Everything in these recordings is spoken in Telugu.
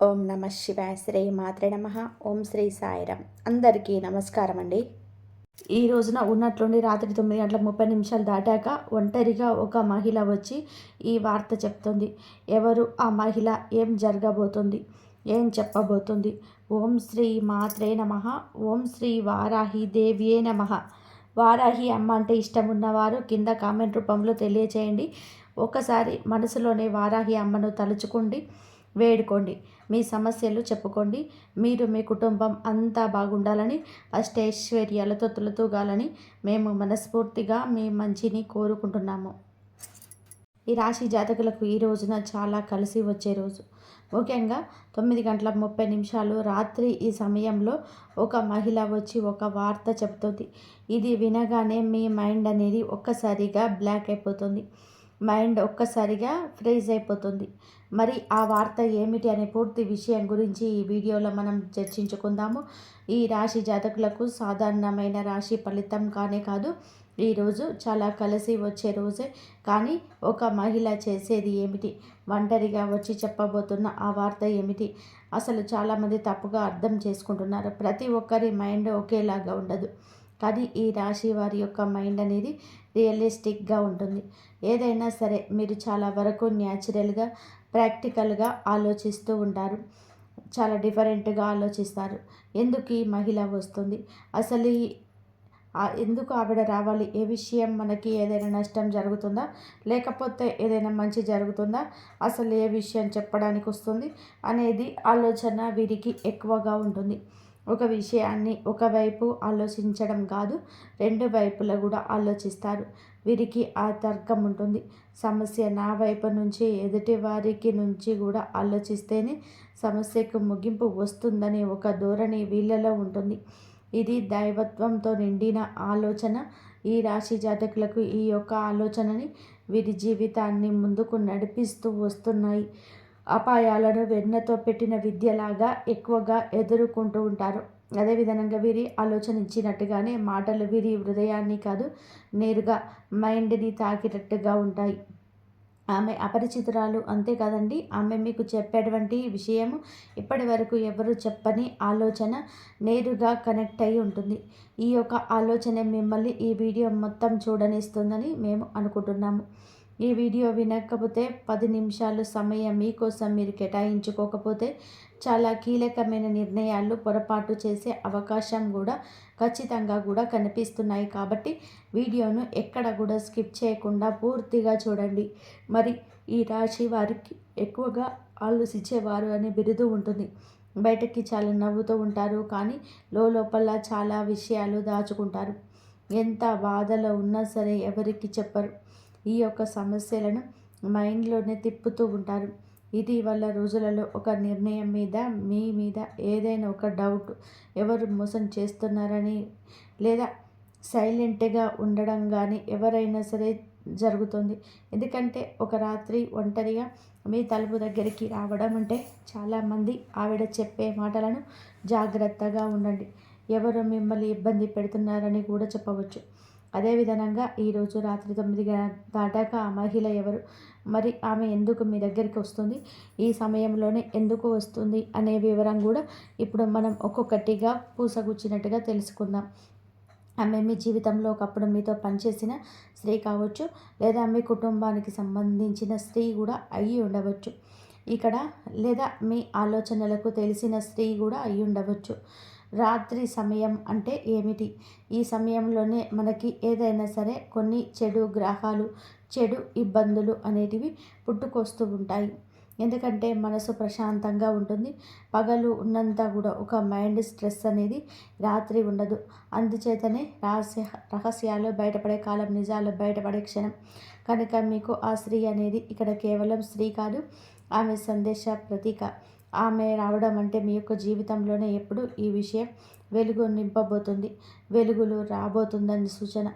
ఓం నమ శివాయ శ్రీ మాత్రే నమ. ఓం శ్రీ సాయిరామ్. అందరికీ నమస్కారం అండి. ఈ రోజున ఉన్నట్లుండి రాత్రి 9:30 దాటాక ఒంటరిగా ఒక మహిళ వచ్చి ఈ వార్త చెప్తుంది. ఎవరు ఆ మహిళ, ఏం జరగబోతుంది, ఏం చెప్పబోతుంది? ఓం శ్రీ మాత్రే నమ. ఓం శ్రీ వారాహి దేవియే నమ. వారాహి అమ్మ అంటే ఇష్టం ఉన్నవారు కింద కామెంట్ రూపంలో తెలియచేయండి. ఒకసారి మనసులోనే వారాహి అమ్మను తలుచుకోండి, వేడుకోండి, మీ సమస్యలు చెప్పుకోండి. మీరు మీ కుటుంబం అంతా బాగుండాలని, అష్టైశ్వర్యాలతో తులతూగాలని మేము మనస్ఫూర్తిగా మీ మంచిని కోరుకుంటున్నాము. ఈ రాశి జాతకులకు ఈ రోజున చాలా కలిసి వచ్చే రోజు. ముఖ్యంగా 9:30 రాత్రి ఈ సమయంలో ఒక మహిళ వచ్చి ఒక వార్త చెప్తుంది. ఇది వినగానే మీ మైండ్ అనేది ఒక్కసారిగా బ్లాక్ అయిపోతుంది. మైండ్ ఒక్కసారిగా ఫ్రీజ్ అయిపోతుంది. మరి ఆ వార్త ఏమిటి అనే పూర్తి విషయం గురించి ఈ వీడియోలో మనం చర్చించుకుందాము. ఈ రాశి జాతకులకు సాధారణమైన రాశి ఫలితం కానే కాదు, ఈరోజు చాలా కలిసి వచ్చే రోజే. కానీ ఒక మహిళ చేసేది ఏమిటి, ఒంటరిగా వచ్చి చెప్పబోతున్న ఆ వార్త ఏమిటి, అసలు చాలామంది తప్పుగా అర్థం చేసుకుంటున్నారు. ప్రతి ఒక్కరి మైండ్ ఒకేలాగా ఉండదు, కానీ ఈ రాశి వారి యొక్క మైండ్ అనేది రియలిస్టిక్గా ఉంటుంది. ఏదైనా సరే మీరు చాలా వరకు న్యాచురల్గా, ప్రాక్టికల్గా ఆలోచిస్తూ ఉంటారు. చాలా డిఫరెంట్గా ఆలోచిస్తారు. ఎందుకు ఈ మహిళ వస్తుంది, అసలు ఎందుకు ఆవిడ రావాలి, ఏ విషయం, మనకి ఏదైనా నష్టం జరుగుతుందా, లేకపోతే ఏదైనా మంచి జరుగుతుందా, అసలు ఏ విషయం చెప్పడానికి వస్తుంది అనేది ఆలోచన వీరికి ఎక్కువగా ఉంటుంది. ఒక విషయాన్ని ఒకవైపు ఆలోచించడం కాదు, రెండు వైపులా కూడా ఆలోచిస్తారు. వీరికి ఆ తర్కం ఉంటుంది. సమస్య నా వైపు నుంచి, ఎదుటి వారికి నుంచి కూడా ఆలోచిస్తేనే సమస్యకు ముగింపు వస్తుందనే ఒక ధోరణి వీళ్ళలో ఉంటుంది. ఇది దైవత్వంతో నిండిన ఆలోచన. ఈ రాశి జాతకులకు ఈ యొక్క ఆలోచనని వీరి జీవితాన్ని ముందుకు నడిపిస్తూ వస్తున్నాయి. అపాయాలను వెన్నతో పెట్టిన విద్యలాగా ఎక్కువగా ఎదుర్కొంటూ ఉంటారు. అదేవిధంగా వీరి ఆలోచన ఇచ్చినట్టుగానే మాటలు వీరి హృదయాన్ని కాదు, నేరుగా మైండ్ని తాకినట్టుగా ఉంటాయి. ఆమె అపరిచితురాలు, అంతే కదండి. ఆమె మీకు చెప్పేటువంటి విషయము ఇప్పటి వరకు ఎవరు చెప్పని ఆలోచన నేరుగా కనెక్ట్ అయి ఉంటుంది. ఈ యొక్క ఆలోచన మిమ్మల్ని ఈ వీడియో మొత్తం చూడనిస్తుందని మేము అనుకుంటున్నాము. ఈ వీడియో వినకపోతే 10 నిమిషాలు సమయం మీకోసం మీరు కేటాయించుకోకపోతే చాలా కీలకమైన నిర్ణయాలు పొరపాటు చేసే అవకాశం కూడా ఖచ్చితంగా కూడా కనిపిస్తున్నాయి. కాబట్టి వీడియోను ఎక్కడ కూడా స్కిప్ చేయకుండా పూర్తిగా చూడండి. మరి ఈ రాశి వారికి ఎక్కువగా ఆలోచించేవారు అనే బిరుదు ఉంటుంది. బయటకి చాలా నవ్వుతూ ఉంటారు, కానీ లోపల చాలా విషయాలు దాచుకుంటారు. ఎంత బాధలో ఉన్నా సరే ఎవరికి చెప్పరు. ఈ యొక్క సమస్యలను మైండ్లోనే తిప్పుతూ ఉంటారు. ఇటీవల రోజులలో ఒక నిర్ణయం మీద, మీ మీద ఏదైనా ఒక డౌట్, ఎవరు మోసం చేస్తున్నారని, లేదా సైలెంట్గా ఉండడం కానీ ఎవరైనా సరే జరుగుతుంది. ఎందుకంటే ఒక రాత్రి ఒంటరిగా మీ తలుపు దగ్గరికి రావడం అంటే చాలామంది ఆవిడ చెప్పే మాటలను జాగ్రత్తగా ఉండండి, ఎవరు మిమ్మల్ని ఇబ్బంది పెడుతున్నారని కూడా చెప్పవచ్చు. అదేవిధంగా ఈరోజు రాత్రి 9 దాటాక ఆ మహిళ ఎవరు, మరి ఆమె ఎందుకు మీ దగ్గరికి వస్తుంది, ఈ సమయంలోనే ఎందుకు వస్తుంది అనే వివరం కూడా ఇప్పుడు మనం ఒక్కొక్కటిగా పూసగుచ్చినట్టుగా తెలుసుకుందాం. ఆమె మీ జీవితంలో ఒకప్పుడు మీతో పనిచేసిన స్త్రీ కావచ్చు, లేదా మీ కుటుంబానికి సంబంధించిన స్త్రీ కూడా అయ్యి ఉండవచ్చు ఇక్కడ, లేదా మీ ఆలోచనలకు తెలిసిన స్త్రీ కూడా అయ్యి ఉండవచ్చు. రాత్రి సమయం అంటే ఏమిటి? ఈ సమయంలోనే మనకి ఏదైనా సరే కొన్ని చెడు గ్రహాలు, చెడు ఇబ్బందులు అనేటివి పుట్టుకొస్తూ ఉంటాయి. ఎందుకంటే మనసు ప్రశాంతంగా ఉంటుంది. పగలు ఉన్నంత కూడా ఒక మైండ్ స్ట్రెస్ అనేది రాత్రి ఉండదు. అందుచేతనే రహస్యాలు బయటపడే కాలం, నిజాలు బయటపడే క్షణం. కనుక మీకు ఆ స్త్రీ అనేది ఇక్కడ కేవలం స్త్రీ కాదు, ఆమె సందేశ ప్రతీక. ఆమె రావడం అంటే మీ యొక్క జీవితంలోనే ఎప్పుడు ఈ విషయం వెలుగు నింపబోతుంది, వెలుగులు రాబోతుందని సూచన.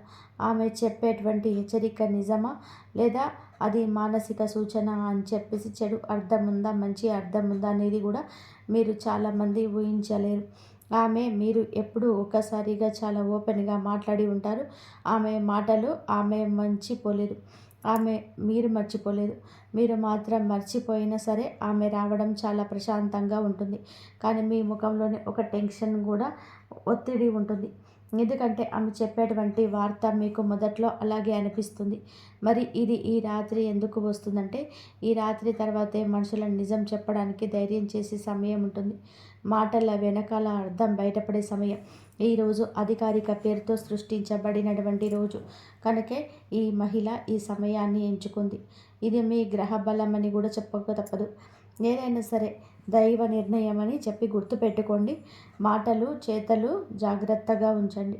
ఆమె చెప్పేటువంటి హెచ్చరిక నిజమా, లేదా అది మానసిక సూచన అని చెప్పేసి చెడు అర్థం ఉందా, మంచి అర్థం ఉందా అనేది కూడా మీరు చాలామంది ఊహించలేరు. ఆమె, మీరు ఎప్పుడు ఒక్కసారిగా చాలా ఓపెన్గా మాట్లాడి ఉంటారు. ఆమె మాటలు ఆమె మంచి పోలేదు. ఆమె మీరు మర్చిపోలేదు. మీరు మాత్రం మర్చిపోయినా సరే ఆమె రావడం చాలా ప్రశాంతంగా ఉంటుంది. కానీ మీ ముఖంలోనే ఒక టెన్షన్ కూడా, ఒత్తిడి ఉంటుంది. ఎందుకంటే ఆమె చెప్పేటువంటి వార్త మీకు మొదట్లో అలాగే అనిపిస్తుంది. మరి ఇది ఈ రాత్రి ఎందుకు వస్తుందంటే, ఈ రాత్రి తర్వాతే మనుషులను నిజం చెప్పడానికి ధైర్యం చేసే సమయం ఉంటుంది. మాటల వెనకాల అర్థం బయటపడే సమయం. ఈరోజు అధికారిక పేరుతో సృష్టించబడినటువంటి రోజు కనుకే ఈ మహిళ ఈ సమయాన్ని ఎంచుకుంది. ఇది మీ గ్రహ బలం అని కూడా చెప్పక తప్పదు. ఏదైనా సరే దైవ నిర్ణయం అని చెప్పి గుర్తుపెట్టుకోండి. మాటలు చేతలు జాగ్రత్తగా ఉంచండి.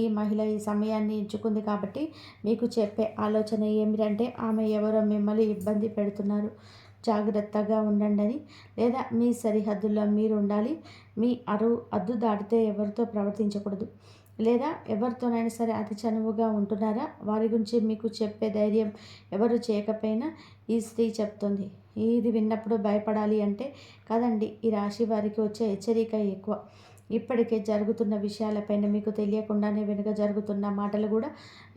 ఈ మహిళ ఈ సమయాన్ని ఎంచుకుంది కాబట్టి మీకు చెప్పే ఆలోచన ఏమిటంటే, ఆమె ఎవరో మిమ్మల్ని ఇబ్బంది పెడుతున్నారు, జాగ్రత్తగా ఉండండి, లేదా మీ సరిహద్దుల్లో మీరు ఉండాలి, మీ అద్దు దాటితే ఎవరితో ప్రవర్తించకూడదు, లేదా ఎవరితోనైనా సరే అతి చనువుగా ఉంటున్నారా, వారి గురించి మీకు చెప్పే ధైర్యం ఎవరు చేయకపోయినా ఈ స్త్రీ చెప్తుంది. ఇది విన్నప్పుడు భయపడాలి అంటే కాదండి, ఈ రాశి వారికి వచ్చే హెచ్చరిక ఎక్కువ. ఇప్పటికే జరుగుతున్న విషయాలపైన మీకు తెలియకుండానే వెనుక జరుగుతున్న మాటలు కూడా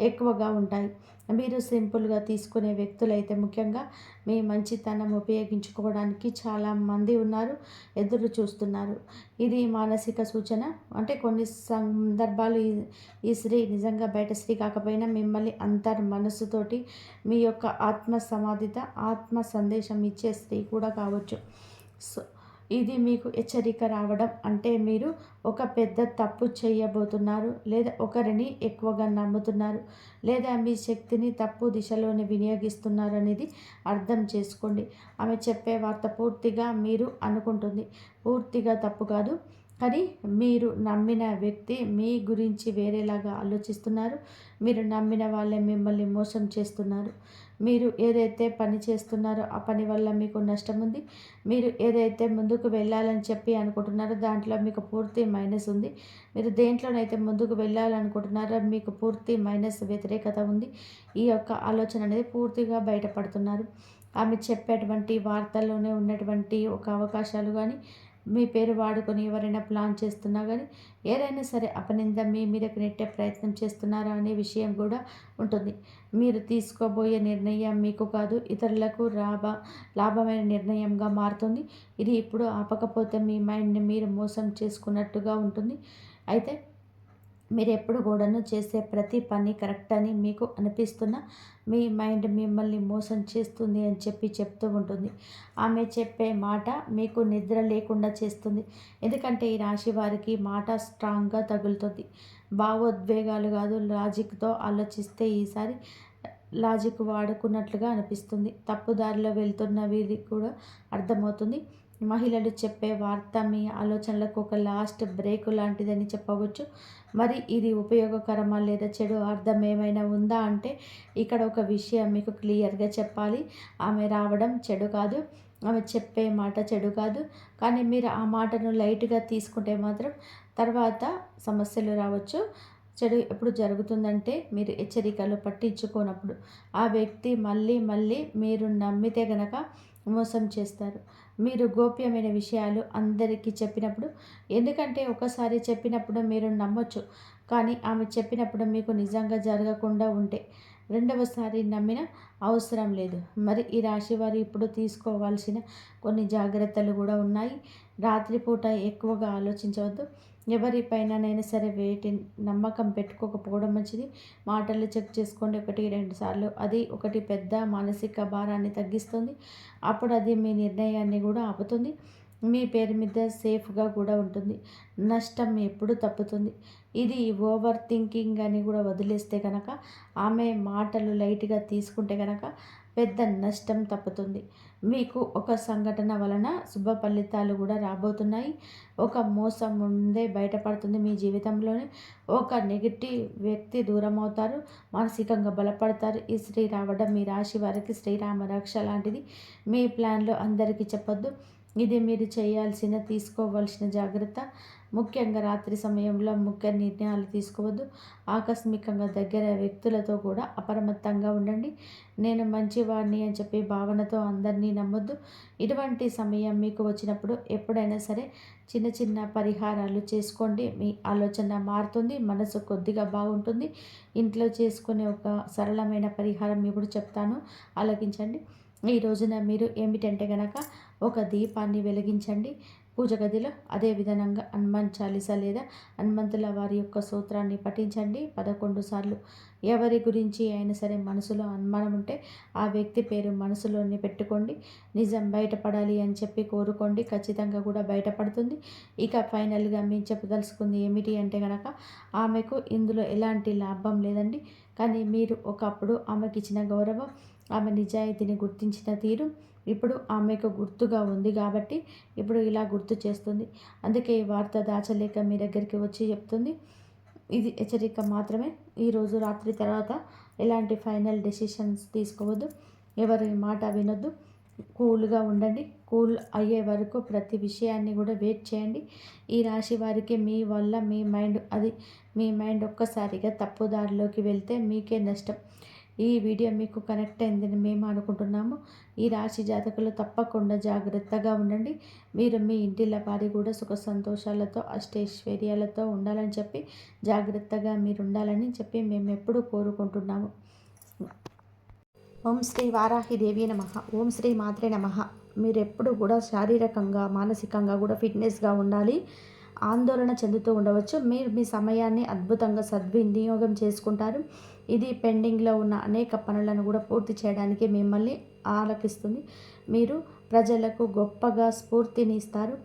ఎక్కువగా ఉంటాయి. మీరు సింపుల్గా తీసుకునే వ్యక్తులైతే ముఖ్యంగా మీ మంచితనం ఉపయోగించుకోవడానికి చాలామంది ఉన్నారు, ఎదురు చూస్తున్నారు. ఇది మానసిక సూచన. అంటే కొన్ని సందర్భాలు ఈ స్త్రీ నిజంగా బయట స్త్రీ కాకపోయినా మిమ్మల్ని మనసుతోటి మీ యొక్క ఆత్మ సమాధిత ఆత్మ సందేశం ఇచ్చే స్త్రీ కూడా కావచ్చు. సో ఇది మీకు హెచ్చరిక రావడం అంటే మీరు ఒక పెద్ద తప్పు చేయబోతున్నారు, లేదా ఒకరిని ఎక్కువగా నమ్ముతున్నారు, లేదా మీ శక్తిని తప్పు దిశలోనే వినియోగిస్తున్నారు అనేది అర్థం చేసుకోండి. ఆమె చెప్పే వార్త పూర్తిగా మీరు అనుకుంటుంది పూర్తిగా తప్పు కాదు. కానీ మీరు నమ్మిన వ్యక్తి మీ గురించి వేరేలాగా ఆలోచిస్తున్నారు. మీరు నమ్మిన వాళ్ళే మిమ్మల్ని మోసం చేస్తున్నారు. మీరు ఏదైతే పని చేస్తున్నారో ఆ పని వల్ల మీకు నష్టం ఉంది. మీరు ఏదైతే ముందుకు వెళ్ళాలని చెప్పి అనుకుంటున్నారో దాంట్లో మీకు పూర్తి మైనస్ ఉంది. మీరు దేంట్లోనైతే ముందుకు వెళ్ళాలనుకుంటున్నారో మీకు పూర్తి మైనస్ వ్యతిరేకత ఉంది. ఈ యొక్క ఆలోచన అనేది పూర్తిగా బయటపడుతున్నారు. ఆమె చెప్పేటువంటి వార్తల్లోనే ఉన్నటువంటి ఒక అవకాశాలు కానీ, మీ పేరు వాడుకొని ఎవరైనా ప్లాన్ చేస్తున్నా కానీ, ఏదైనా సరే అపనింద మీ మీదకి నెట్టే ప్రయత్నం చేస్తున్నారా అనే విషయం కూడా ఉంటుంది. మీరు తీసుకోబోయే నిర్ణయం మీకు కాదు, ఇతరులకు లాభమైన నిర్ణయంగా మారుతుంది. ఇది ఇప్పుడు ఆపకపోతే మీ మైండ్ని మీరు మోసం చేసుకున్నట్టుగా ఉంటుంది. అయితే మీరు ఎప్పుడు కూడాను చేసే ప్రతి పని కరెక్ట్ అని మీకు అనిపిస్తున్న మీ మైండ్ మిమ్మల్ని మోసం చేస్తుంది అని చెప్పి చెప్తూ ఉంటుంది. ఆమె చెప్పే మాట మీకు నిద్ర లేకుండా చేస్తుంది. ఎందుకంటే ఈ రాశి వారికి మాట స్ట్రాంగ్గా తగులుతుంది. భావోద్వేగాలు కాదు, లాజిక్తో ఆలోచిస్తే ఈసారి లాజిక్ వాడుకున్నట్లుగా అనిపిస్తుంది. తప్పుదారిలో వెళ్తున్న వీరికి కూడా అర్థమవుతుంది. మహిళలు చెప్పే వార్త మీ ఆలోచనలకు ఒక లాస్ట్ బ్రేక్ లాంటిదని చెప్పవచ్చు. మరి ఇది ఉపయోగకరమా లేదా చెడు అర్థం ఏమైనా ఉందా అంటే, ఇక్కడ ఒక విషయం మీకు క్లియర్గా చెప్పాలి. ఆమె రావడం చెడు కాదు, ఆమె చెప్పే మాట చెడు కాదు. కానీ మీరు ఆ మాటను లైట్గా తీసుకుంటే మాత్రం తర్వాత సమస్యలు రావచ్చు. చెడు ఎప్పుడు జరుగుతుందంటే, మీరు హెచ్చరికలు పట్టించుకోనప్పుడు. ఆ వ్యక్తి మళ్ళీ మళ్ళీ మీరు నమ్మితే గనక మోసం చేస్తారు. మీరు గోప్యమైన విషయాలు అందరికీ చెప్పినప్పుడు, ఎందుకంటే ఒకసారి చెప్పినప్పుడు మీరు నమ్మొచ్చు. కానీ ఆమె చెప్పినప్పుడు మీకు నిజంగా జరగకుండా ఉంటే రెండవసారి నమ్మిన అవసరం లేదు. మరి ఈ రాశి వారు ఇప్పుడు తీసుకోవాల్సిన కొన్ని జాగ్రత్తలు కూడా ఉన్నాయి. రాత్రిపూట ఎక్కువగా ఆలోచించవద్దు. ఎవరిపైననైనా సరే నమ్మకం పెట్టుకోకపోవడం మంచిది. మాటలు చెక్ చేసుకోండి 1, 2 సార్లు. అది ఒకటి పెద్ద మానసిక భారాన్ని తగ్గిస్తుంది. అప్పుడు అది మీ నిర్ణయాన్ని కూడా ఆపుతుంది. మీ పేరు మీద సేఫ్గా కూడా ఉంటుంది. నష్టం ఎప్పుడు తప్పుతుంది. ఇది ఓవర్ థింకింగ్ అని కూడా వదిలేస్తే కనుక, ఆమె మాటలు లైట్గా తీసుకుంటే కనుక పెద్ద నష్టం తప్పుతుంది. మీకు ఒక సంఘటన వలన శుభ ఫలితాలు కూడా రాబోతున్నాయి. ఒక మోసం ముందే బయటపడుతుంది. మీ జీవితంలోనే ఒక నెగిటివ్ వ్యక్తి దూరం అవుతారు, మానసికంగా బలపడతారు. ఈ స్త్రీ రావడం మీ రాశి వారికి శ్రీరామ రక్ష లాంటిది. మీ ప్లాన్లో అందరికీ చెప్పొద్దు. ఇది మీరు చేయాల్సిన తీసుకోవాల్సిన జాగ్రత్త. ముఖ్యంగా రాత్రి సమయంలో ముఖ్య నిర్ణయాలు తీసుకోవద్దు. ఆకస్మికంగా దగ్గర వ్యక్తులతో కూడా అప్రమత్తంగా ఉండండి. నేను మంచివాడిని అని చెప్పి భావనతో అందరినీ నమ్మొద్దు. ఇటువంటి సమయం మీకు వచ్చినప్పుడు ఎప్పుడైనా సరే చిన్న చిన్న పరిహారాలు చేసుకోండి. మీ ఆలోచన మారుతుంది, మనసు కొద్దిగా బాగుంటుంది. ఇంట్లో చేసుకునే ఒక సరళమైన పరిహారం ఇప్పుడు చెప్తాను, ఆలకించండి. ఈ రోజున మీరు ఏమిటంటే గనక ఒక దీపాన్ని వెలిగించండి పూజ గదిలో. అదే విధంగా హనుమాన్ చాలీసా లేదా హనుమంతుల వారి యొక్క సూత్రాన్ని పఠించండి 11 సార్లు. ఎవరి గురించి అయినా సరే మనసులో అనుమానం ఉంటే ఆ వ్యక్తి పేరు మనసులోనే పెట్టుకోండి. నిజం బయటపడాలి అని చెప్పి కోరుకోండి, ఖచ్చితంగా కూడా బయటపడుతుంది. ఇక ఫైనల్గా మేము చెప్పదలుచుకుంది ఏమిటి అంటే కనుక, ఆమెకు ఇందులో ఎలాంటి లాభం లేదండి. కానీ మీరు ఒకప్పుడు ఆమెకి ఇచ్చిన గౌరవం, ఆమె నిజాయితీని గుర్తించిన తీరు ఇప్పుడు ఆమెకు గుర్తుగా ఉంది కాబట్టి ఇప్పుడు ఇలా గుర్తు చేస్తుంది. అందుకే ఈ వార్త దాచలేక మీ దగ్గరికి వచ్చి చెప్తుంది. ఇది హెచ్చరిక మాత్రమే. ఈరోజు రాత్రి తర్వాత ఎలాంటి ఫైనల్ డెసిషన్స్ తీసుకోవద్దు, ఎవరి మాట వినొద్దు. కూల్గా ఉండండి. కూల్ అయ్యే వరకు ప్రతి విషయాన్ని కూడా వెయిట్ చేయండి. ఈ రాశి వారికి మీ వల్ల మీ మైండ్ ఒక్కసారిగా తప్పుదారిలోకి వెళ్తే మీకే నష్టం. ఈ వీడియో మీకు కనెక్ట్ అయిందని మేము అనుకుంటున్నాము. ఈ రాశి జాతకులు తప్పకుండా జాగ్రత్తగా ఉండండి. మీరు మీ ఇంటిల వారి కూడా సుఖ సంతోషాలతో అష్టైశ్వర్యాలతో ఉండాలని చెప్పి, జాగ్రత్తగా మీరు ఉండాలని చెప్పి మేము ఎప్పుడూ కోరుకుంటున్నాము. ఓం శ్రీ వారాహిదేవి నమః. ఓం శ్రీ మాత్రే నమః. మీరు ఎప్పుడు కూడా శారీరకంగా మానసికంగా కూడా ఫిట్నెస్గా ఉండాలి. ఆందోళన చెందుతూ ఉండవచ్చు. మీరు మీ సమయాన్ని అద్భుతంగా సద్వినియోగం చేసుకుంటారు. ఇది పెండింగ్లో ఉన్న అనేక పనులను కూడా పూర్తి చేయడానికి మిమ్మల్ని ఆలకిస్తుంది. మీరు ప్రజలకు గొప్పగా స్ఫూర్తిని ఇస్తారు.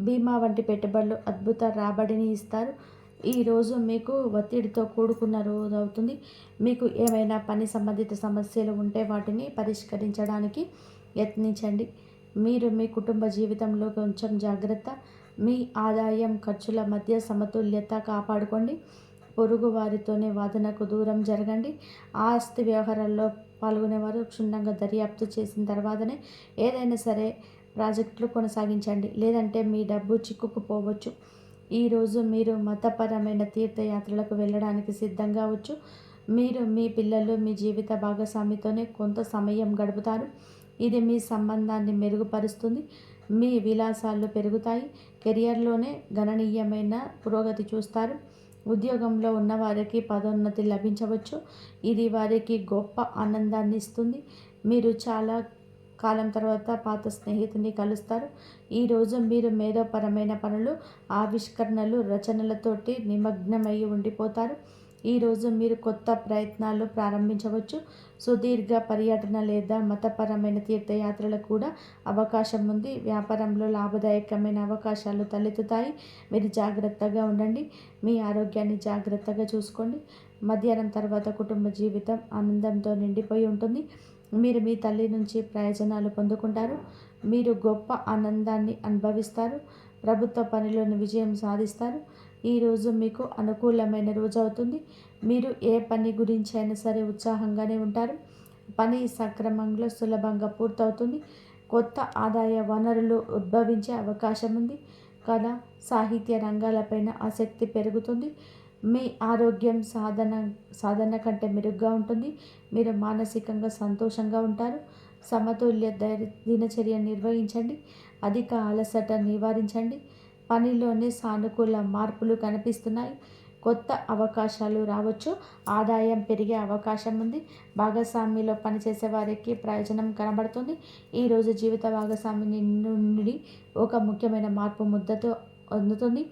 బీమా వంటి పెట్టుబడులు అద్భుత రాబడిని ఇస్తారు. ఈరోజు మీకు ఒత్తిడితో కూడుకున్న రోజు అవుతుంది. మీకు ఏమైనా పని సంబంధిత సమస్యలు ఉంటే వాటిని పరిష్కరించడానికి యత్నించండి. మీరు మీ కుటుంబ జీవితంలో కొంచెం జాగ్రత్త. మీ ఆదాయం ఖర్చుల మధ్య సమతుల్యత కాపాడుకోండి. పొరుగు వారితోనే వాదనకు దూరం జరగండి. ఆస్తి వ్యవహారాల్లో పాల్గొనేవారు క్షుణ్ణంగా దర్యాప్తు చేసిన తర్వాతనే ఏదైనా సరే ప్రాజెక్టులు కొనసాగించండి, లేదంటే మీ డబ్బు చిక్కుకుపోవచ్చు. ఈరోజు మీరు మతపరమైన తీర్థయాత్రలకు వెళ్ళడానికి సిద్ధంగా అవ్వచ్చు. మీరు మీ పిల్లలు మీ జీవిత భాగస్వామితోనే కొంత సమయం గడుపుతారు. ఇది మీ సంబంధాన్ని మెరుగుపరుస్తుంది. మీ విలాసాలు పెరుగుతాయి. కెరియర్లోనే గణనీయమైన పురోగతి చూస్తారు. ఉద్యోగంలో ఉన్నవారికి పదోన్నతి లభించవచ్చు. ఇది వారికి గొప్ప ఆనందాన్ని ఇస్తుంది. మీరు చాలా కాలం తర్వాత పాత స్నేహితుని కలుస్తారు. ఈరోజు మీరు మేధోపరమైన పనులు, ఆవిష్కరణలు, రచనలతోటి నిమగ్నమై ఉండిపోతారు. ఈరోజు మీరు కొత్త ప్రయత్నాలు ప్రారంభించవచ్చు. సుదీర్ఘ పర్యటన లేదా మతపరమైన తీర్థయాత్రలకు కూడా అవకాశం ఉంది. వ్యాపారంలో లాభదాయకమైన అవకాశాలు తలెత్తుతాయి. మీరు జాగ్రత్తగా ఉండండి. మీ ఆరోగ్యాన్ని జాగ్రత్తగా చూసుకోండి. మధ్యాహ్నం తర్వాత కుటుంబ జీవితం ఆనందంతో నిండిపోయి ఉంటుంది. మీరు మీ తల్లి నుంచి ప్రయోజనాలు పొందుకుంటారు. మీరు గొప్ప ఆనందాన్ని అనుభవిస్తారు. ప్రభుత్వ పనిలోని విజయం సాధిస్తారు. ఈరోజు మీకు అనుకూలమైన రోజు అవుతుంది. మీరు ఏ పని గురించి అయినా సరే ఉత్సాహంగానే ఉంటారు. పని సక్రమంలో సులభంగా పూర్తవుతుంది. కొత్త ఆదాయ వనరులు ఉద్భవించే అవకాశం ఉంది. కళ, సాహిత్య రంగాలపైన ఆసక్తి పెరుగుతుంది. మీ ఆరోగ్యం సాధన కంటే మెరుగ్గా ఉంటుంది. మీరు మానసికంగా సంతోషంగా ఉంటారు. సమతుల్య దినచర్య నిర్వహించండి. అధిక అలసట నివారించండి. పనిలోనే సానుకూల మార్పులు కనిపిస్తున్నాయి. కొత్త అవకాశాలు రావచ్చు. ఆదాయం పెరిగే అవకాశం ఉంది. భాగస్వామిలో పనిచేసే వారికి ప్రయోజనం కనబడుతుంది. ఈరోజు జీవిత భాగస్వామి నుండి ఒక ముఖ్యమైన మార్పు ముద్దతో అందుతుంది.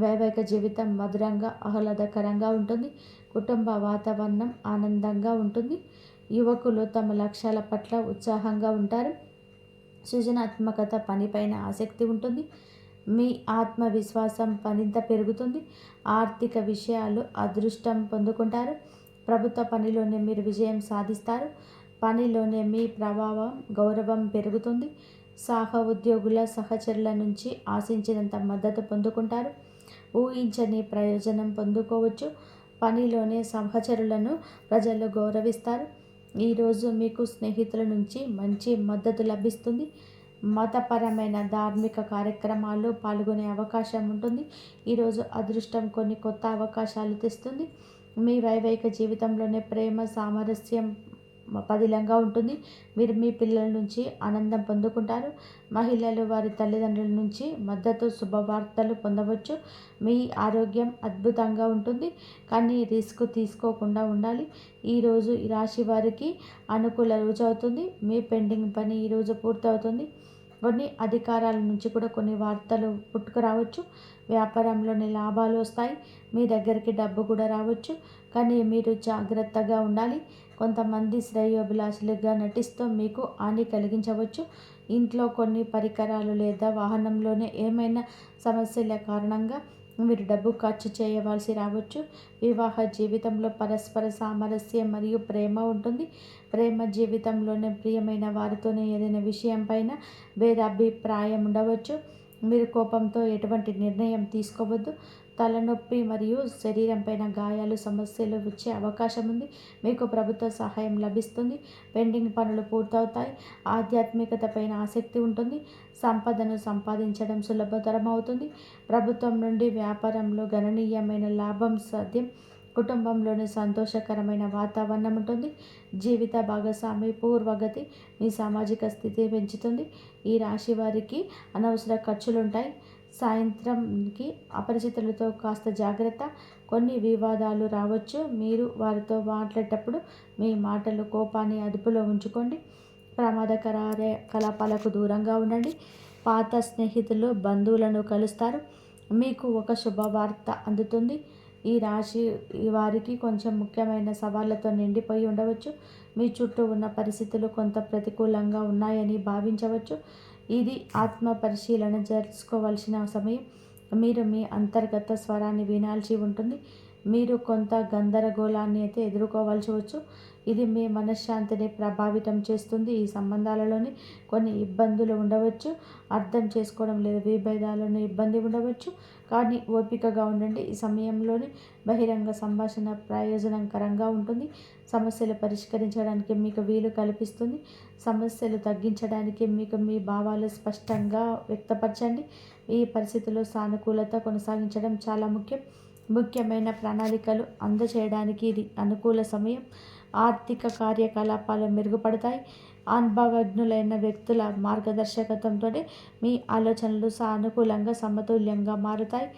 వైవాహిక జీవితం మధురంగా ఆహ్లాదకరంగా ఉంటుంది. కుటుంబ వాతావరణం ఆనందంగా ఉంటుంది. యువకులు తమ లక్ష్యాల పట్ల ఉత్సాహంగా ఉంటారు. సృజనాత్మకత, పనిపైన ఆసక్తి ఉంటుంది. మీ ఆత్మవిశ్వాసం మరింత పెరుగుతుంది. ఆర్థిక విషయాలు అదృష్టం పొందుకుంటారు. ప్రభుత్వ పనిలోనే మీరు విజయం సాధిస్తారు. పనిలోనే మీ ప్రభావం, గౌరవం పెరుగుతుంది. ఉద్యోగుల సహచరుల నుంచి ఆశించినంత మద్దతు పొందుకుంటారు. ఊహించని ప్రయోజనం పొందుకోవచ్చు. పనిలోనే సహచరులను ప్రజలు గౌరవిస్తారు. ఈరోజు మీకు స్నేహితుల నుంచి మంచి మద్దతు లభిస్తుంది. మతపరమైన ధార్మిక కార్యక్రమాల్లో పాల్గొనే అవకాశం ఉంటుంది. ఈరోజు అదృష్టం కొన్ని కొత్త అవకాశాలు తెస్తుంది. మీ వైవాహిక జీవితంలోనే ప్రేమ సామరస్యం పదిలంగా ఉంటుంది. మీరు మీ పిల్లల నుంచి ఆనందం పొందుకుంటారు. మహిళలు వారి తల్లిదండ్రుల నుంచి మద్దతు శుభవార్తలు పొందవచ్చు. మీ ఆరోగ్యం అద్భుతంగా ఉంటుంది, కానీ రిస్క్ తీసుకోకుండా ఉండాలి. ఈరోజు ఈ రాశి వారికి అనుకూల రోజు అవుతుంది. మీ పెండింగ్ పని ఈరోజు పూర్తవుతుంది. కొన్ని అధికారాల నుంచి కూడా కొన్ని వార్తలు పుట్టుకురావచ్చు. వ్యాపారంలోని లాభాలు వస్తాయి. మీ దగ్గరికి డబ్బు కూడా రావచ్చు, కానీ మీరు జాగ్రత్తగా ఉండాలి. కొంతమంది శ్రేయోభిలాషులుగా నటిస్తూ మీకు హాని కలిగించవచ్చు. ఇంట్లో కొన్ని పరికరాలు లేదా వాహనంలోనే ఏమైనా సమస్యల కారణంగా మీరు డబ్బు ఖర్చు చేయవలసి రావచ్చు. వివాహ జీవితంలో పరస్పర సామరస్యం మరియు ప్రేమ ఉంటుంది. ప్రేమ జీవితంలోనే ప్రియమైన వారితోనే ఏదైనా విషయం పైన భేదాభిప్రాయం ఉండవచ్చు. మీరు కోపంతో ఎటువంటి నిర్ణయం తీసుకోవద్దు. తలనొప్పి మరియు శరీరం పైన గాయాలు సమస్యలు వచ్చే అవకాశం ఉంది. మీకు ప్రభుత్వ సహాయం లభిస్తుంది. పెండింగ్ పనులు పూర్తవుతాయి. ఆధ్యాత్మికత పైన ఆసక్తి ఉంటుంది. సంపదను సంపాదించడం సులభతరం అవుతుంది. ప్రభుత్వం నుండి వ్యాపారంలో గణనీయమైన లాభం సాధ్యం. కుటుంబంలోని సంతోషకరమైన వాతావరణం ఉంటుంది. జీవిత భాగస్వామి పూర్వగతి మీ సామాజిక స్థితి పెంచుతుంది. ఈ రాశి వారికి అనవసర ఖర్చులు ఉంటాయి. సాయంత్రంకి అపరిచితులతో కాస్త జాగ్రత్త. కొన్ని వివాదాలు రావచ్చు. మీరు వారితో మాట్లాడేటప్పుడు మీ మాటలు కోపాన్ని అదుపులో ఉంచుకోండి. ప్రమాదకర కలాపాలకు దూరంగా ఉండండి. పాత స్నేహితులు బంధువులను కలుస్తారు. మీకు ఒక శుభవార్త అందుతుంది. ఈ రాశి వారికి కొంచెం ముఖ్యమైన సవాళ్లతో నిండిపోయి ఉండవచ్చు. మీ చుట్టూ ఉన్న పరిస్థితులు కొంత ప్రతికూలంగా ఉన్నాయని భావించవచ్చు. ఇది ఆత్మ పరిశీలన చేసుకోవాల్సిన సమయం. మీరు మీ అంతర్గత స్వరాన్ని వినాల్సి ఉంటుంది. మీరు కొంత గందరగోళాన్ని అయితే ఎదుర్కోవాల్సి వచ్చు. ఇది మీ మనశ్శాంతిని ప్రభావితం చేస్తుంది. ఈ సంబంధాలలోని కొన్ని ఇబ్బందులు ఉండవచ్చు. అర్థం చేసుకోవడం లేదా విభేదాలను ఇబ్బంది ఉండవచ్చు, కానీ ఓపికగా ఉండండి. ఈ సమయంలోని బహిరంగ సంభాషణ ప్రయోజనకరంగా ఉంటుంది. సమస్యలు పరిష్కరించడానికి మీకు వీలు కల్పిస్తుంది. సమస్యలు తగ్గించడానికి మీకు మీ భావాలు స్పష్టంగా వ్యక్తపరచండి. ఈ పరిస్థితుల్లో సానుకూలత కొనసాగించడం చాలా ముఖ్యం. ముఖ్యమైన ప్రణాళికలు అందచేయడానికి ఇది అనుకూల సమయం. ఆర్థిక కార్యకలాపాలు మెరుగుపడతాయి. అనుభవజ్ఞులైన వ్యక్తుల మార్గదర్శకత్వంతో మీ ఆలోచనలు సానుకూలంగా సమతుల్యంగా మారుతాయి.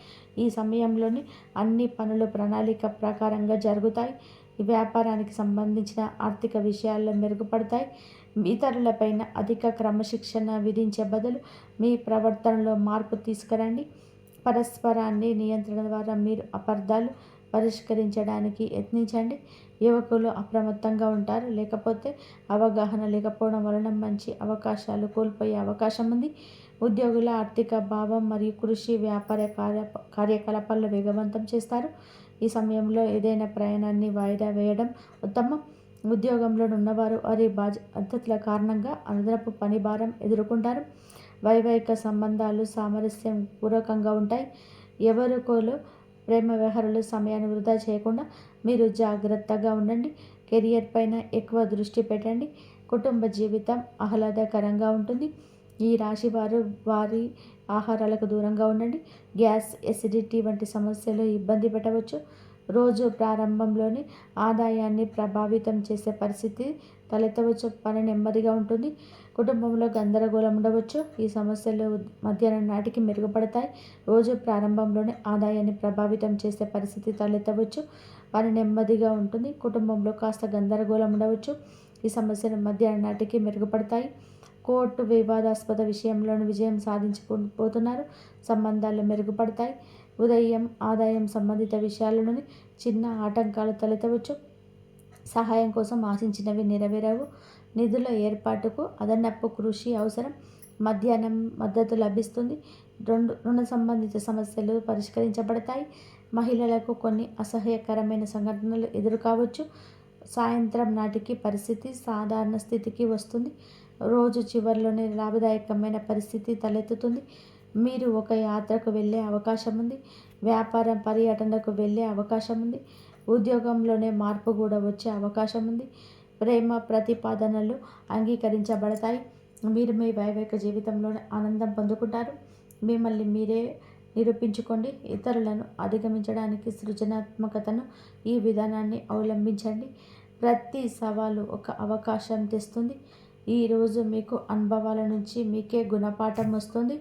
ఈ సమయంలోని అన్ని పనులు ప్రణాళిక ప్రకారంగా జరుగుతాయి. ఈ వ్యాపారానికి సంబంధించిన ఆర్థిక విషయాల్లో మెరుగుపడతాయి. ఇతరులపైన అధిక క్రమశిక్షణ విధించే బదులు మీ ప్రవర్తనలో మార్పు తీసుకురండి. పరస్పరాన్ని నియంత్రణ ద్వారా మీరు అపార్థాలు పరిష్కరించడానికి యత్నించండి. యువకులు అప్రమత్తంగా ఉంటారు, లేకపోతే అవగాహన లేకపోవడం వలన మంచి అవకాశాలు కోల్పోయే అవకాశం ఉంది. ఉద్యోగుల ఆర్థిక భావం మరియు కృషి వ్యాపార కార్యకలాపాలను వేగవంతం చేస్తారు. ఈ సమయంలో ఏదైనా ప్రయాణాన్ని వాయిదా వేయడం ఉత్తమం. ఉద్యోగంలో ఉన్నవారు వారి బాధ్యతల కారణంగా అదనపు పని భారం ఎదుర్కొంటారు. వైవాహిక సంబంధాలు సామరస్యం పూర్వకంగా ఉంటాయి. ఎవరికోలు ప్రేమ వ్యవహారాలు సమయాన్ని వృధా చేయకుండా మీరు జాగ్రత్తగా ఉండండి. కెరియర్ పైన ఎక్కువ దృష్టి పెట్టండి. కుటుంబ జీవితం ఆహ్లాదకరంగా ఉంటుంది. ఈ రాశి వారు వారి ఆహారాలకు దూరంగా ఉండండి. గ్యాస్, ఎసిడిటీ వంటి సమస్యలు ఇబ్బంది పెట్టవచ్చు. రోజు ప్రారంభంలోని ఆదాయాన్ని ప్రభావితం చేసే పరిస్థితి తలెత్తవచ్చు. పని నెమ్మదిగా ఉంటుంది. కుటుంబంలో గందరగోళం ఉండవచ్చు. ఈ సమస్యలు మధ్యాహ్నం నాటికి మెరుగుపడతాయి. రోజు ప్రారంభంలోనే ఆదాయాన్ని ప్రభావితం చేసే పరిస్థితి తలెత్తవచ్చు. పని నెమ్మదిగా ఉంటుంది. కుటుంబంలో కాస్త గందరగోళం ఉండవచ్చు. ఈ సమస్యలు మధ్యాహ్నం నాటికి మెరుగుపడతాయి. కోర్టు వివాదాస్పద విషయంలోని విజయం సాధించబోతున్నారు. సంబంధాలు మెరుగుపడతాయి. ఉదయం ఆదాయం సంబంధిత విషయాలలోని చిన్న ఆటంకాలు తలెత్తవచ్చు. సహాయం కోసం ఆశించినవి నెరవేరవు. నిధుల ఏర్పాటుకు అదనపు కృషి అవసరం. మధ్యాహ్నం మద్దతు లభిస్తుంది. రుణ సంబంధిత సమస్యలు పరిష్కరించబడతాయి. మహిళలకు కొన్ని అసహ్యకరమైన సంఘటనలు ఎదురుకావచ్చు. సాయంత్రం నాటికి పరిస్థితి సాధారణ స్థితికి వస్తుంది. రోజు చివరిలోనే లాభదాయకమైన పరిస్థితి తలెత్తుతుంది. మీరు ఒక యాత్రకు వెళ్ళే అవకాశం ఉంది. వ్యాపారం పర్యటనకు వెళ్ళే అవకాశం ఉంది. ఉద్యోగంలోనే మార్పు కూడా వచ్చే అవకాశం ఉంది. ప్రేమ ప్రతిపాదనలు అంగీకరించబడతాయి. మీరు మీ వైవాహిక జీవితంలోనే ఆనందం పొందుకుంటారు. మిమ్మల్ని మీరే నిరూపించుకోండి. ఇతరులను అధిగమించడానికి సృజనాత్మకతను ఈ విధానాన్ని అవలంబించండి. ప్రతి సవాలు ఒక అవకాశం తెస్తుంది. ఈరోజు మీకు అనుభవాల నుంచి మీకే గుణపాఠం వస్తుంది.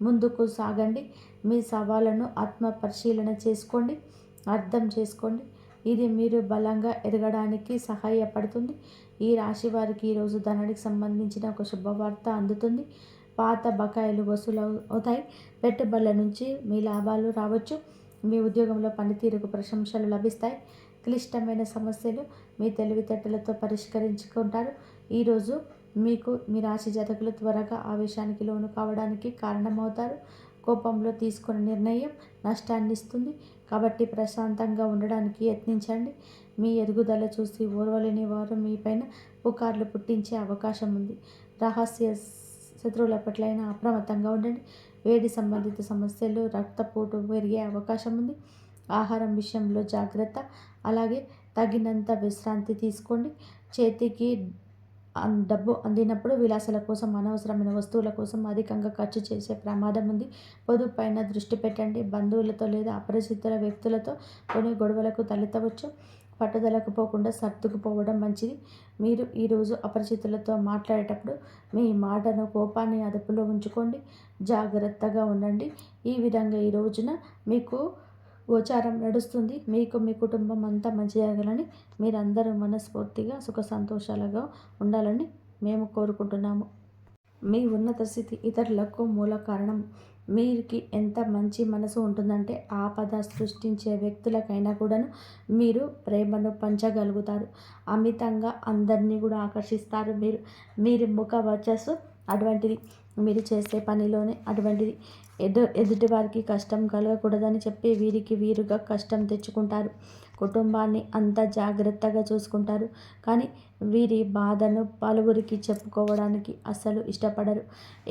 ముందుకు సాగండి. మీ సవాళ్ళను ఆత్మ పరిశీలన చేసుకోండి, అర్థం చేసుకోండి. ఇది మీరు బలంగా ఎదగడానికి సహాయపడుతుంది. ఈ రాశి వారికి ఈరోజు ధనానికి సంబంధించిన ఒక శుభవార్త అందుతుంది. పాత బకాయిలు వసూలు అవుతాయి. పెట్టుబడుల నుంచి మీ లాభాలు రావచ్చు. మీ ఉద్యోగంలో పనితీరుకు ప్రశంసలు లభిస్తాయి. క్లిష్టమైన సమస్యలు మీ తెలివితేటలతో పరిష్కరించుకుంటారు. ఈరోజు మీకు మీ రాశి జాతకులు త్వరగా ఆవేశానికి లోను కావడానికి కారణమవుతారు. కోపంలో తీసుకున్న నిర్ణయం నష్టాన్ని ఇస్తుంది. కాబట్టి ప్రశాంతంగా ఉండడానికి యత్నించండి. మీ ఎదుగుదల చూసి ఓర్వలేని వారు మీపైన పుకార్లు పుట్టించే అవకాశం ఉంది. రహస్య శత్రువుల పట్లైనా అప్రమత్తంగా ఉండండి. వేడి సంబంధిత సమస్యలు, రక్తపోటు పెరిగే అవకాశం ఉంది. ఆహారం విషయంలో జాగ్రత్త. అలాగే తగినంత విశ్రాంతి తీసుకోండి. చేతికి డబ్బు అందినప్పుడు విలాసాల కోసం, అనవసరమైన వస్తువుల కోసం అధికంగా ఖర్చు చేసే ప్రమాదం ఉంది. పొదుపు పైన దృష్టి పెట్టండి. బంధువులతో లేదా అపరిచితుల వ్యక్తులతో కొన్ని గొడవలకు తలెత్తవచ్చు. పట్టుదలకు పోకుండా సర్దుకుపోవడం మంచిది. మీరు ఈరోజు అపరిచితులతో మాట్లాడేటప్పుడు మీ మాటను, కోపాన్ని అదుపులో ఉంచుకోండి. జాగ్రత్తగా ఉండండి. ఈ విధంగా ఈ రోజున మీకు గోచారం నడుస్తుంది. మీకు మీ కుటుంబం అంతా మంచి జరగాలని, మీరందరూ మనస్ఫూర్తిగా సుఖ సంతోషాలుగా ఉండాలని మేము కోరుకుంటున్నాము. మీ ఉన్నత స్థితి ఇతరులకు మూల కారణం. మీరికి ఎంత మంచి మనసు ఉంటుందంటే ఆపద సృష్టించే వ్యక్తులకైనా కూడాను మీరు ప్రేమను పంచగలుగుతారు. అమితంగా అందరినీ కూడా ఆకర్షిస్తారు. మీరు ముఖ వర్చస్సు అటువంటిది. మీరు చేసే పనిలోనే అటువంటిది. ఎదుటి వారికి కష్టం కలగకూడదని చెప్పి వీరికి వీరుగా కష్టం తెచ్చుకుంటారు. కుటుంబాన్ని అంత జాగ్రత్తగా చూసుకుంటారు. కానీ వీరి బాధను పలువురికి చెప్పుకోవడానికి అస్సలు ఇష్టపడరు.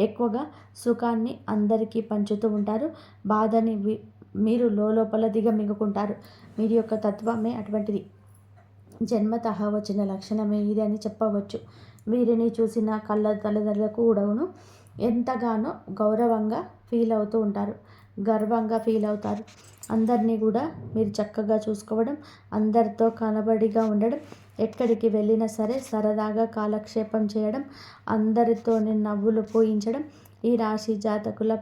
ఎక్కువగా సుఖాన్ని అందరికీ పంచుతూ ఉంటారు. బాధని మీరు లోపల దిగమింగుకుంటారు. వీరి యొక్క తత్వమే అటువంటిది. జన్మతః వచ్చిన లక్షణమే ఇది అని చెప్పవచ్చు. వీరిని చూసిన కళ్ళ తల్లిదండ్రులకు కూడాను ఎంతగానో గౌరవంగా ఫీల్ అవుతూ ఉంటారు, గర్వంగా ఫీల్ అవుతారు. అందరినీ కూడా మీరు చక్కగా చూసుకోవడం, అందరితో కనబడిగా ఉండడం, ఎక్కడికి వెళ్ళినా సరే సరదాగా కాలక్షేపం చేయడం, అందరితోని నవ్వులు పోయించడం ఈ రాశి జాతకుల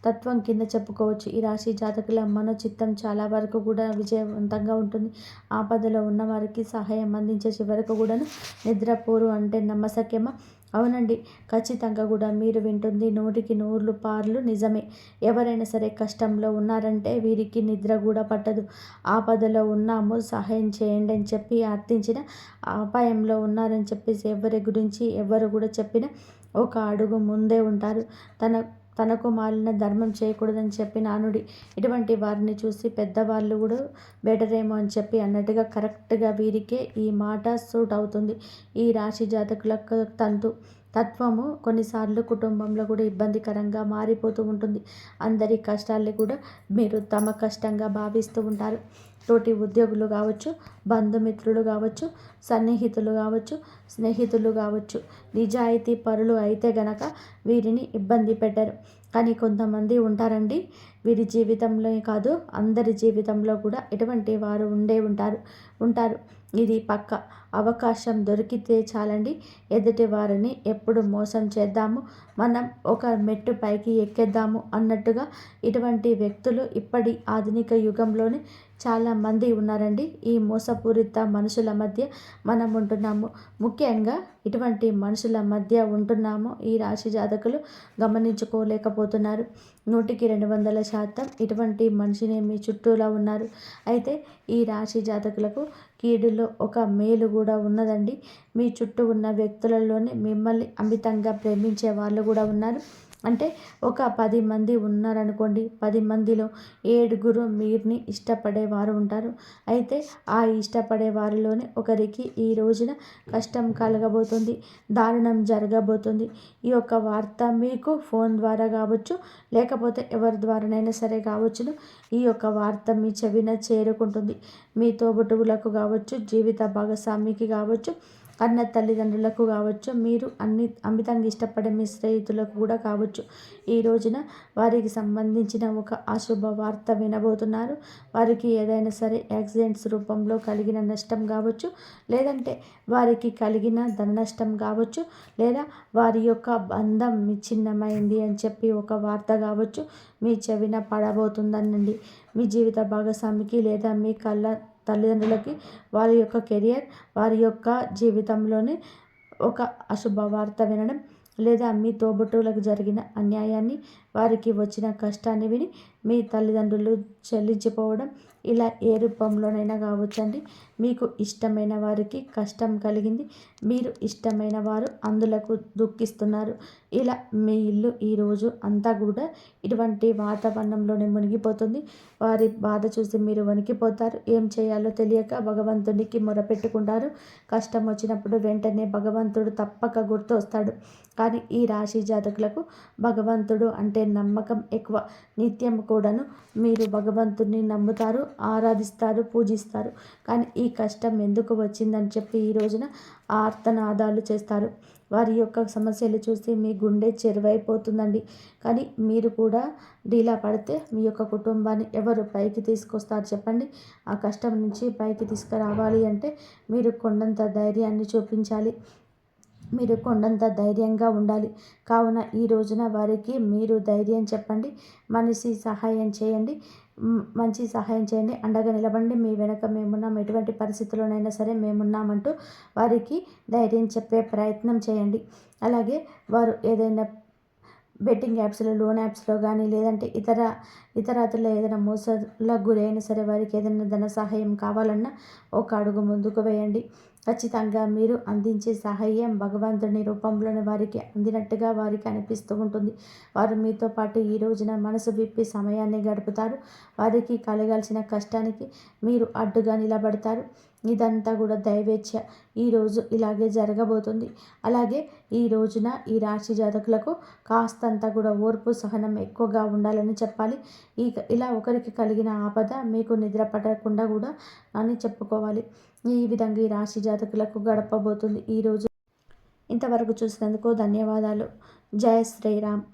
తత్వం కింద చెప్పుకోవచ్చు. ఈ రాశి జాతకుల మనోచిత్తం చాలా వరకు కూడా విజయవంతంగా ఉంటుంది. ఆపదలో ఉన్నవారికి సహాయం అందించే చివరకు కూడాను నిద్రపోరు అంటే నమ్మశక్యమా? అవునండి, ఖచ్చితంగా కూడా మీరు వింటుంది 100% నిజమే. ఎవరైనా సరే కష్టంలో ఉన్నారంటే వీరికి నిద్ర కూడా పట్టదు. ఆపదలో ఉన్నాము సహాయం చేయండి అని చెప్పి అర్థించిన, అపాయంలో ఉన్నారని చెప్పేసి ఎవరి గురించి ఎవరు కూడా చెప్పినా ఒక అడుగు ముందే ఉంటారు. తనకు మాలిన ధర్మం చేయకూడదని చెప్పి నానుడి. ఇటువంటి వారిని చూసి పెద్దవాళ్ళు కూడా బెటరేమో అని చెప్పి అన్నట్టుగా కరెక్ట్గా వీరికే ఈ మాట సూట్ అవుతుంది. ఈ రాశి జాతకులకు తత్వము కొన్నిసార్లు కుటుంబంలో కూడా ఇబ్బందికరంగా మారిపోతూ ఉంటుంది. అందరి కష్టాల్ని కూడా మీరు తమ కష్టంగా భావిస్తూ ఉంటారు. తోటి ఉద్యోగులు కావచ్చు, బంధుమిత్రులు కావచ్చు, సన్నిహితులు కావచ్చు, స్నేహితులు కావచ్చు, నిజాయితీ పరులు అయితే గనక వీరిని ఇబ్బంది పెట్టరు. కానీ కొంతమంది ఉంటారండి, వీరి జీవితంలో కాదు అందరి జీవితంలో కూడా ఇటువంటి వారు ఉంటారు. ఇది పక్క. అవకాశం దొరికితే చాలండి ఎదుటి వారిని ఎప్పుడు మోసం చేద్దాము, మనం ఒక మెట్టు పైకి ఎక్కేద్దాము అన్నట్టుగా ఇటువంటి వ్యక్తులు ఇప్పటి ఆధునిక యుగంలోనే చాలామంది ఉన్నారండి. ఈ మోసపూరిత మనుషుల మధ్య మనం ఉంటున్నాము. ముఖ్యంగా ఇటువంటి మనుషుల మధ్య ఉంటున్నాము ఈ రాశి జాతకులు గమనించుకోలేకపోతున్నారు. 100% ఇటువంటి మనిషినే మీ చుట్టూలా ఉన్నారు. అయితే ఈ రాశి జాతకులకు కీడులో ఒక మేలు కూడా ఉన్నదండి. మీ చుట్టూ ఉన్న వ్యక్తులలోనే మిమ్మల్ని అమితంగా ప్రేమించే వాళ్ళు కూడా ఉన్నారు. అంటే ఒక 10 మంది ఉన్నారనుకోండి, 10 మందిలో 7 మీరుని ఇష్టపడేవారు ఉంటారు. అయితే ఆ ఇష్టపడే వారిలోనే ఒకరికి ఈ రోజున కష్టం కలగబోతుంది, దారుణం జరగబోతుంది. ఈ యొక్క వార్త మీకు ఫోన్ ద్వారా కావచ్చు, లేకపోతే ఎవరి ద్వారానైనా సరే కావచ్చును, ఈ యొక్క వార్త మీ చెవిన చేరుకుంటుంది. మీ తోబుట్టువులకు కావచ్చు, జీవిత భాగస్వామికి కావచ్చు, కన్న తల్లిదండ్రులకు కావచ్చు, మీరు అమితంగా ఇష్టపడే మీ స్నేహితులకు కూడా కావచ్చు, ఈ రోజున వారికి సంబంధించిన ఒక అశుభ వార్త వినబోతున్నారు. వారికి ఏదైనా సరే యాక్సిడెంట్స్ రూపంలో కలిగిన నష్టం కావచ్చు, లేదంటే వారికి కలిగిన ధన నష్టం కావచ్చు, లేదా వారి యొక్క బంధం విచ్ఛిన్నమైంది అని చెప్పి ఒక వార్త కావచ్చు మీ చెవిన పడబోతుందనండి. మీ జీవిత భాగస్వామికి లేదా మీ తల్లిదండ్రులకి వారి యొక్క కెరియర్, వారి యొక్క జీవితంలోనే ఒక అశుభ వార్త వినడం, లేదా మీ తోబుట్టువులకు జరిగిన అన్యాయాన్ని, వారికి వచ్చిన కష్టాన్ని విని మీ తల్లిదండ్రులు చెల్లించిపోవడం, ఇలా ఏ రూపంలోనైనా కావచ్చండి. మీకు ఇష్టమైన వారికి కష్టం కలిగింది, మీరు ఇష్టమైన వారు అందులకు దుఃఖిస్తున్నారు. ఇలా మీ ఇల్లు ఈరోజు అంతా కూడా ఇటువంటి వాతావరణంలోనే మునిగిపోతుంది. వారి బాధ చూసి మీరు వణికిపోతారు. ఏం చేయాలో తెలియక భగవంతునికి మొరపెట్టుకుంటారు. కష్టం వచ్చినప్పుడు వెంటనే భగవంతుడు తప్పక గుర్తు వస్తాడు. కానీ ఈ రాశి జాతకులకు భగవంతుడు అంటే నమ్మకం ఎక్కువ. నిత్యం కూడాను మీరు భగవంతుడిని నమ్ముతారు, ఆరాధిస్తారు, పూజిస్తారు. కానీ ఈ కష్టం ఎందుకు వచ్చిందని చెప్పి ఈ రోజున ఆర్తనాదాలు చేస్తారు. వారి యొక్క సమస్యలు చూసి మీ గుండె చెరువైపోతుందండి. కానీ మీరు కూడా డీలా పడితే మీ యొక్క కుటుంబాన్ని ఎవరు పైకి తీసుకొస్తారు చెప్పండి? ఆ కష్టం నుంచి పైకి తీసుకురావాలి అంటే మీరు కొండంత ధైర్యాన్ని చూపించాలి. మీరు కొండంత ధైర్యంగా ఉండాలి. కావున ఈ రోజున వారికి మీరు ధైర్యం చెప్పండి, మనిషి సహాయం చేయండి, మంచి సహాయం చేయండి, అండగా నిలబండి, మీ వెనక మేమున్నాం, ఎటువంటి పరిస్థితుల్లోనైనా సరే మేమున్నామంటూ వారికి ధైర్యం చెప్పే ప్రయత్నం చేయండి. అలాగే వారు ఏదైనా బెట్టింగ్ యాప్స్లో, లోన్ యాప్స్లో కానీ, లేదంటే ఇతరాతుల్లో ఏదైనా మోసాలకు గురైనా సరే వారికి ఏదైనా ధన సహాయం కావాలన్నా ఒక అడుగు ముందుకు వేయండి. ఖచ్చితంగా మీరు అందించే సహాయం భగవంతుని రూపంలోని వారికి అందినట్టుగా వారికి అనిపిస్తూ ఉంటుంది. వారు మీతో పాటు ఈ రోజున మనసు విప్పి సమయాన్ని గడుపుతారు. వారికి కలగాల్సిన కష్టానికి మీరు అడ్డుగా నిలబడతారు. ఇదంతా కూడా దైవేచ్ఛ. ఈరోజు ఇలాగే జరగబోతుంది. అలాగే ఈ రోజున ఈ రాశి జాతకులకు కాస్తంత కూడా ఓర్పు, సహనం ఎక్కువగా ఉండాలని చెప్పాలి. ఇలా ఒకరికి కలిగిన ఆపద మీకు నిద్ర పట్టకుండా కూడా అని చెప్పుకోవాలి. ఈ విధంగా ఈ రాశి జాతకులకు గడపబోతుంది ఈరోజు. ఇంతవరకు చూసినందుకు ధన్యవాదాలు. జై శ్రీరామ్.